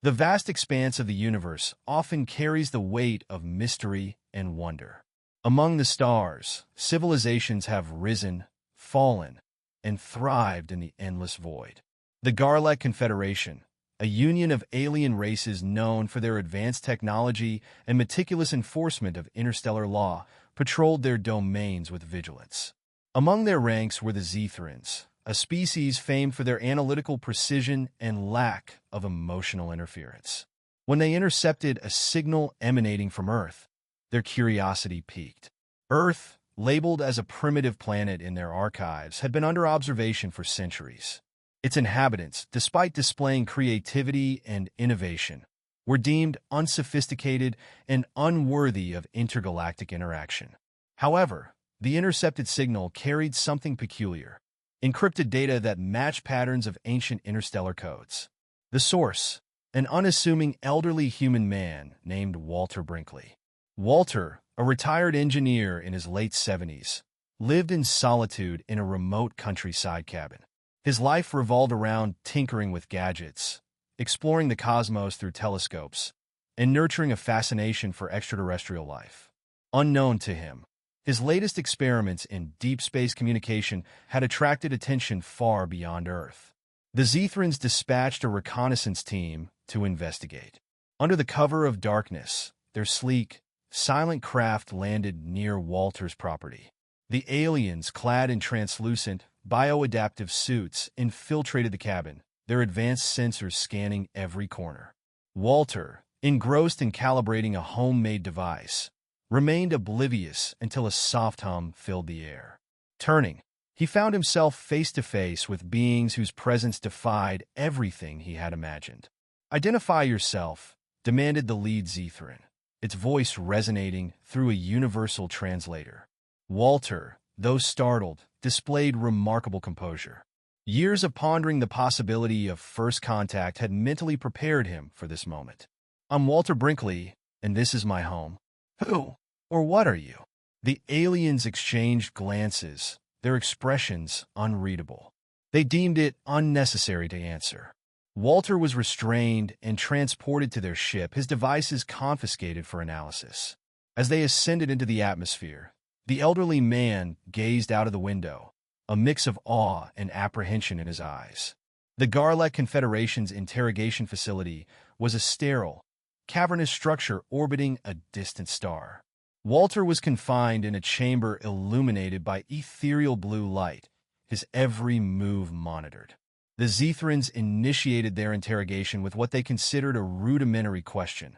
The vast expanse of the universe often carries the weight of mystery and wonder. Among the stars, civilizations have risen, fallen, and thrived in the endless void. The Garlek Confederation, a union of alien races known for their advanced technology and meticulous enforcement of interstellar law, patrolled their domains with vigilance. Among their ranks were the Zethrans, a species famed for their analytical precision and lack of emotional interference. When they intercepted a signal emanating from Earth, their curiosity piqued. Earth, labeled as a primitive planet in their archives, had been under observation for centuries. Its inhabitants, despite displaying creativity and innovation, were deemed unsophisticated and unworthy of intergalactic interaction. However, the intercepted signal carried something peculiar: encrypted data that matched patterns of ancient interstellar codes. The source, an unassuming elderly human man named Walter Brinkley. Walter, a retired engineer in his late 70s, lived in solitude in a remote countryside cabin. His life revolved around tinkering with gadgets, exploring the cosmos through telescopes, and nurturing a fascination for extraterrestrial life. Unknown to him, his latest experiments in deep space communication had attracted attention far beyond Earth. The Zethrans dispatched a reconnaissance team to investigate. Under the cover of darkness, their sleek, silent craft landed near Walter's property. The aliens, clad in translucent, bioadaptive suits, infiltrated the cabin, their advanced sensors scanning every corner. Walter, engrossed in calibrating a homemade device, remained oblivious until a soft hum filled the air. Turning, he found himself face-to-face with beings whose presence defied everything he had imagined. "Identify yourself," demanded the lead Zethran, its voice resonating through a universal translator. Walter, though startled, displayed remarkable composure. Years of pondering the possibility of first contact had mentally prepared him for this moment. "I'm Walter Brinkley, and this is my home." "Who or what are you?" The aliens exchanged glances, their expressions unreadable. They deemed it unnecessary to answer. Walter was restrained and transported to their ship, his devices confiscated for analysis. As they ascended into the atmosphere, the elderly man gazed out of the window, a mix of awe and apprehension in his eyes. The Garlek Confederation's interrogation facility was a sterile, cavernous structure orbiting a distant star. Walter was confined in a chamber illuminated by ethereal blue light, his every move monitored. The Zethrans initiated their interrogation with what they considered a rudimentary question: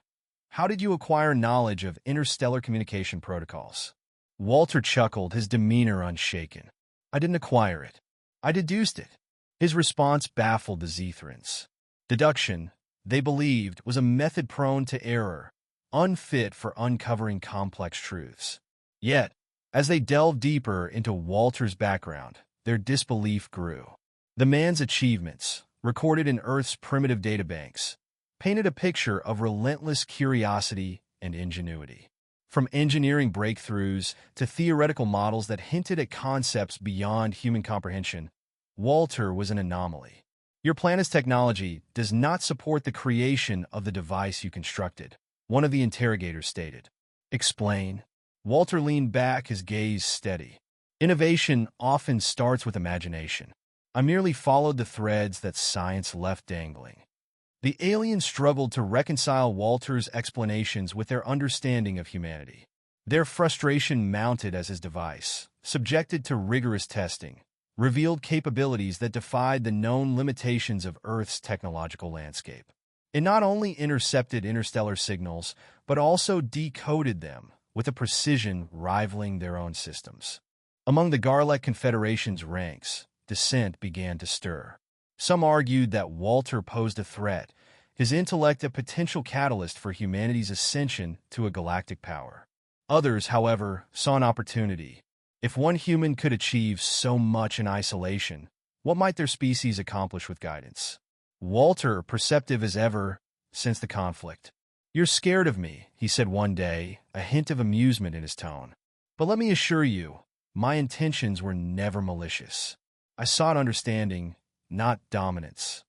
"How did you acquire knowledge of interstellar communication protocols?" Walter chuckled, his demeanor unshaken. "I didn't acquire it. I deduced it." His response baffled the Zethrans. Deduction, they believed, was a method prone to error, unfit for uncovering complex truths. Yet, as they delved deeper into Walter's background, their disbelief grew. The man's achievements, recorded in Earth's primitive databanks, painted a picture of relentless curiosity and ingenuity. From engineering breakthroughs to theoretical models that hinted at concepts beyond human comprehension, Walter was an anomaly. "Your planet's technology does not support the creation of the device you constructed," one of the interrogators stated. "Explain." Walter leaned back, his gaze steady. "Innovation often starts with imagination. I merely followed the threads that science left dangling." The aliens struggled to reconcile Walter's explanations with their understanding of humanity. Their frustration mounted as his device, subjected to rigorous testing, revealed capabilities that defied the known limitations of Earth's technological landscape. It not only intercepted interstellar signals, but also decoded them with a precision rivaling their own systems. Among the Garlek Confederation's ranks, dissent began to stir. Some argued that Walter posed a threat, his intellect a potential catalyst for humanity's ascension to a galactic power. Others, however, saw an opportunity. If one human could achieve so much in isolation, what might their species accomplish with guidance? Walter, perceptive as ever, sensed the conflict. "You're scared of me," he said one day, a hint of amusement in his tone. "But let me assure you, my intentions were never malicious. I sought understanding, not dominance."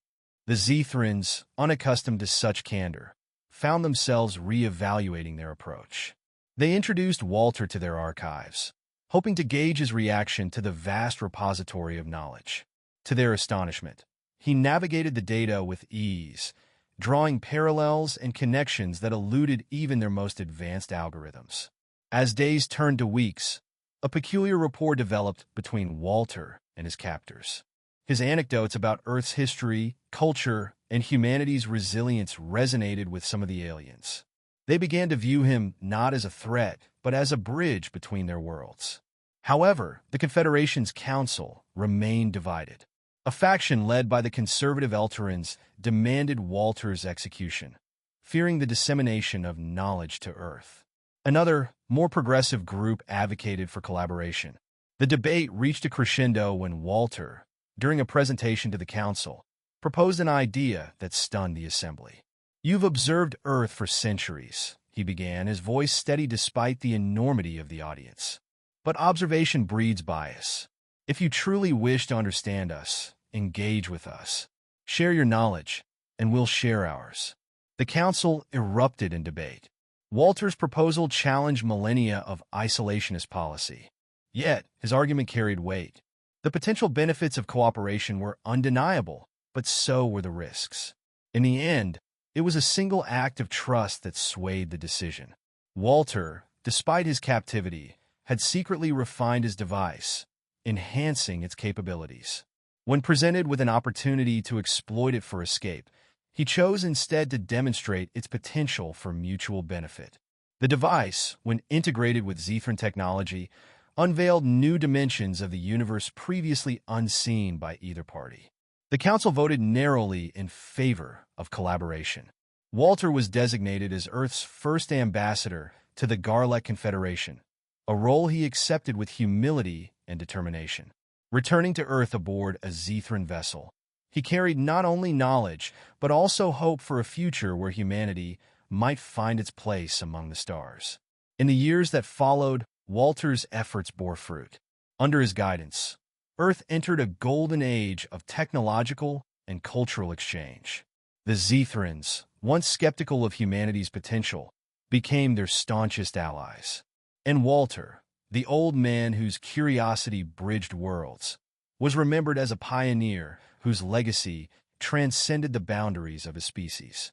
The Zethrans, unaccustomed to such candor, found themselves re-evaluating their approach. They introduced Walter to their archives, hoping to gauge his reaction to the vast repository of knowledge. To their astonishment, he navigated the data with ease, drawing parallels and connections that eluded even their most advanced algorithms. As days turned to weeks, a peculiar rapport developed between Walter and his captors. His anecdotes about Earth's history, culture, and humanity's resilience resonated with some of the aliens. They began to view him not as a threat, but as a bridge between their worlds. However, the Confederation's council remained divided. A faction led by the conservative Zethrans demanded Walter's execution, fearing the dissemination of knowledge to Earth. Another, more progressive group advocated for collaboration. The debate reached a crescendo when Walter, during a presentation to the council, proposed an idea that stunned the assembly. "You've observed Earth for centuries," he began, his voice steady despite the enormity of the audience. "But observation breeds bias. If you truly wish to understand us, engage with us. Share your knowledge, and we'll share ours." The council erupted in debate. Walter's proposal challenged millennia of isolationist policy. Yet, his argument carried weight. The potential benefits of cooperation were undeniable, but so were the risks. In the end, it was a single act of trust that swayed the decision. Walter, despite his captivity, had secretly refined his device, enhancing its capabilities. When presented with an opportunity to exploit it for escape, he chose instead to demonstrate its potential for mutual benefit. The device, when integrated with Zethran technology, unveiled new dimensions of the universe previously unseen by either party. The council voted narrowly in favor of collaboration. Walter was designated as Earth's first ambassador to the Garlek Confederation, a role he accepted with humility and determination. Returning to Earth aboard a Zethran vessel, he carried not only knowledge, but also hope for a future where humanity might find its place among the stars. In the years that followed, Walter's efforts bore fruit. Under his guidance, Earth entered a golden age of technological and cultural exchange. The Zethrans, once skeptical of humanity's potential, became their staunchest allies. And Walter, the old man whose curiosity bridged worlds, was remembered as a pioneer whose legacy transcended the boundaries of his species.